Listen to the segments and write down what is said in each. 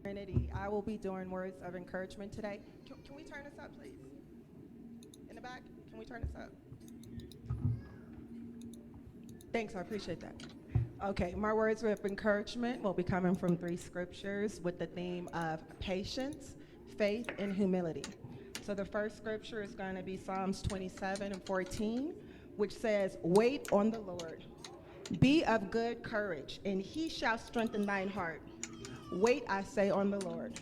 Trinity. I will be doing words of encouragement today. Can we turn this up, please? In the back, can we turn this up? Thanks, I appreciate that. Okay, my words of encouragement will be coming from three scriptures with the theme of patience, faith, and humility. So the first scripture is going to be Psalms 27:14, which says, "Wait on the Lord. Be of good courage, and he shall strengthen thine heart. Wait, I say, on the Lord."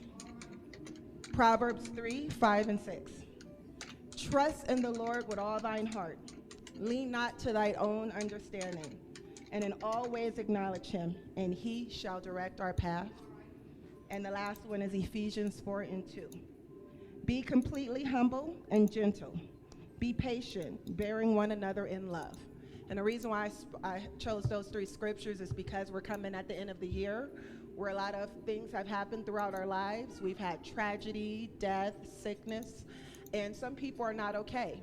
Proverbs 3:5 and 6. Trust in the Lord with all thine heart. Lean not to thy own understanding, and in all ways acknowledge him, and he shall direct our path. And the last one is Ephesians 4:2. Be completely humble and gentle. Be patient, bearing one another in love. And the reason why I chose those three scriptures is because we're coming at the end of the year where a lot of things have happened throughout our lives. We've had tragedy, death, sickness, and some people are not okay.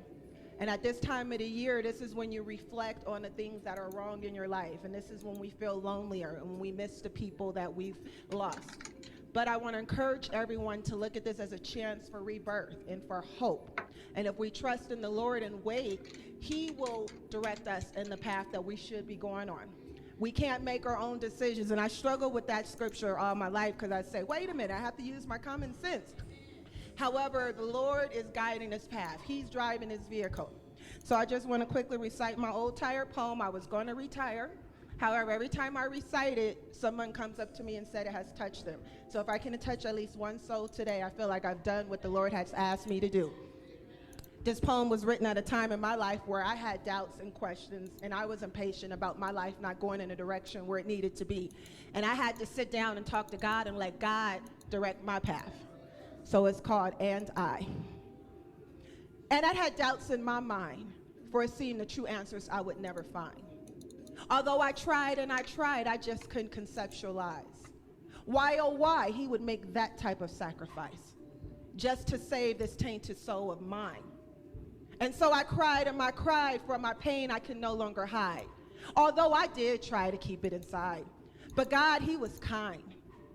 And at this time of the year, this is when you reflect on the things that are wrong in your life. And this is when we feel lonelier and when we miss the people that we've lost. But I want to encourage everyone to look at this as a chance for rebirth and for hope. And if we trust in the Lord and wait, he will direct us in the path that we should be going on. We can't make our own decisions. And I struggle with that scripture all my life because I say, wait a minute, I have to use my common sense. However, the Lord is guiding this path. He's driving his vehicle. So I just want to quickly recite my old tired poem. I was going to retire. However, every time I recite it, someone comes up to me and said it has touched them. So if I can touch at least one soul today, I feel like I've done what the Lord has asked me to do. This poem was written at a time in my life where I had doubts and questions, and I was impatient about my life not going in a direction where it needed to be. And I had to sit down and talk to God and let God direct my path. So it's called And I. And I had doubts in my mind, for it seemed the true answers I would never find. Although I tried and I tried, I just couldn't conceptualize. Why, oh why, he would make that type of sacrifice just to save this tainted soul of mine. And so I cried and I cried for my pain I could no longer hide. Although I did try to keep it inside. But God, he was kind.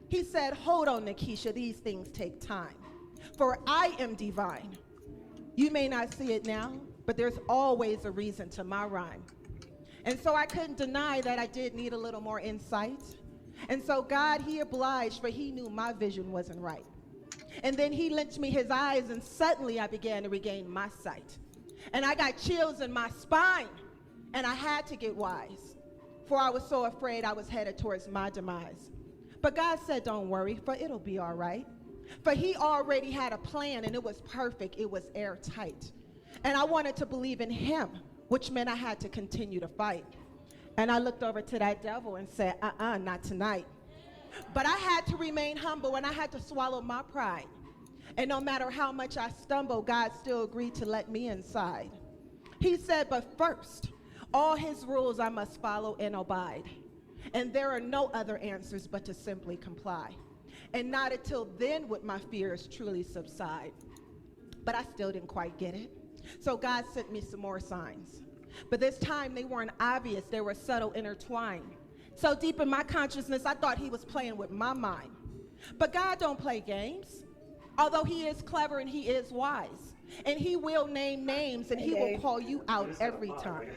He said, hold on, Nikisha, these things take time. For I am divine. You may not see it now, but there's always a reason to my rhyme. And so I couldn't deny that I did need a little more insight. And so God, he obliged, for he knew my vision wasn't right. And then he lent me his eyes, and suddenly I began to regain my sight. And I got chills in my spine, and I had to get wise, for I was so afraid I was headed towards my demise. But God said, don't worry, for it'll be all right. For he already had a plan, and it was perfect. It was airtight. And I wanted to believe in him, which meant I had to continue to fight. And I looked over to that devil and said, not tonight. But I had to remain humble, and I had to swallow my pride. And no matter how much I stumbled, God still agreed to let me inside. He said, but first, all his rules I must follow and abide. And there are no other answers but to simply comply. And not until then would my fears truly subside. But I still didn't quite get it. So God sent me some more signs. But this time they weren't obvious, they were subtle, intertwined. So deep in my consciousness, I thought he was playing with my mind. But God don't play games. Although he is clever and he is wise. And he will name names, and he will call you out every time.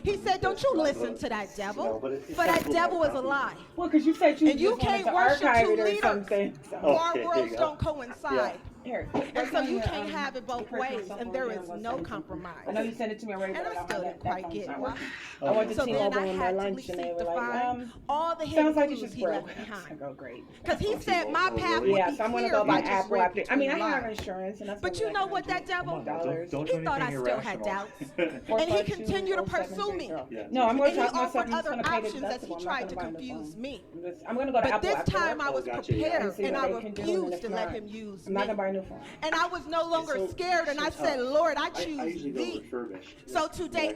He said, don't you listen to that devil, for that devil is a lie. Well, because you said you and you can't worship two leaders, or our worlds don't coincide. Here. And so you can't have it both ways, and there is no compromise. I know you sent it to me already, and I still didn't quite get why. I went to So then I my had to lunch, and they were find like, all the hidden sounds like clues he left behind. I go, great. Because he said my path would be yeah, so I'm going to clear go by if I just Apple. read I mean, I between have lines. insurance, and that's But you know what, that devil? Don't He do thought I anything still had irrational. doubts. And he continued to pursue me. No, I'm going And to he talk myself. offered He's other going to pay the options as he deductible. I'm not tried going to to buy a new confuse phone. me. I'm going to go to But Apple. this time I was Gotcha, yeah. prepared, See and what I they can do, and refused if to let not, him use I'm me. not going to buy a new phone. And I was no longer scared, and I said, Lord, I choose thee. So today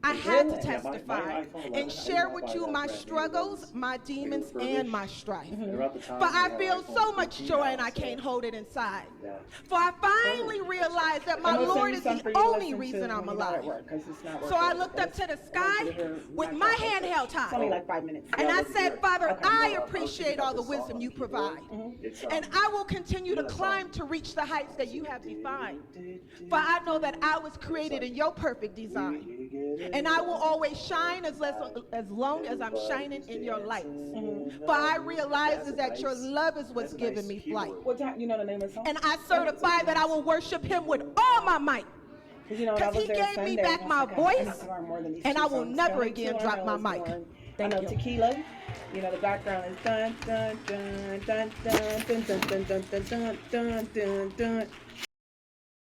I had to Really? Yeah, my testify iPhone 11, and I share did not with buy you that my brand new. struggles, my demons, and my strife. And around the time For we I had feel iPhone so much 15 joy out, and I so, can't hold it inside. yeah. For I finally realized that my I'm gonna send Lord you is some the for you to only listen reason to I'm when you're not at alive. work, 'cause it's not So I working. looked up to the I want you sky to hear with my my thoughts. handheld It's only tied. like 5 minutes. And I love to hear said, it. Father, Okay. I You know, appreciate all the wisdom you provide. It's, And I will continue to climb to reach the heights that you have defined. For I know that I was created in your perfect design. And I will always shine as long as I'm shining in your lights. For I realize is that your love is what's giving me flight. What time? You know the name of the song? And I certify that I will worship him with all my might. 'Cause you know, when I 'cause was he there gave me Sunday, back and my I was like, I voice, need to learn more than these and two I will songs. never The only again two I drop know my is mic. Lauren. Thank I know you. Tequila. You know the background is dun dun dun dun dun dun dun dun dun dun dun dun dun dun.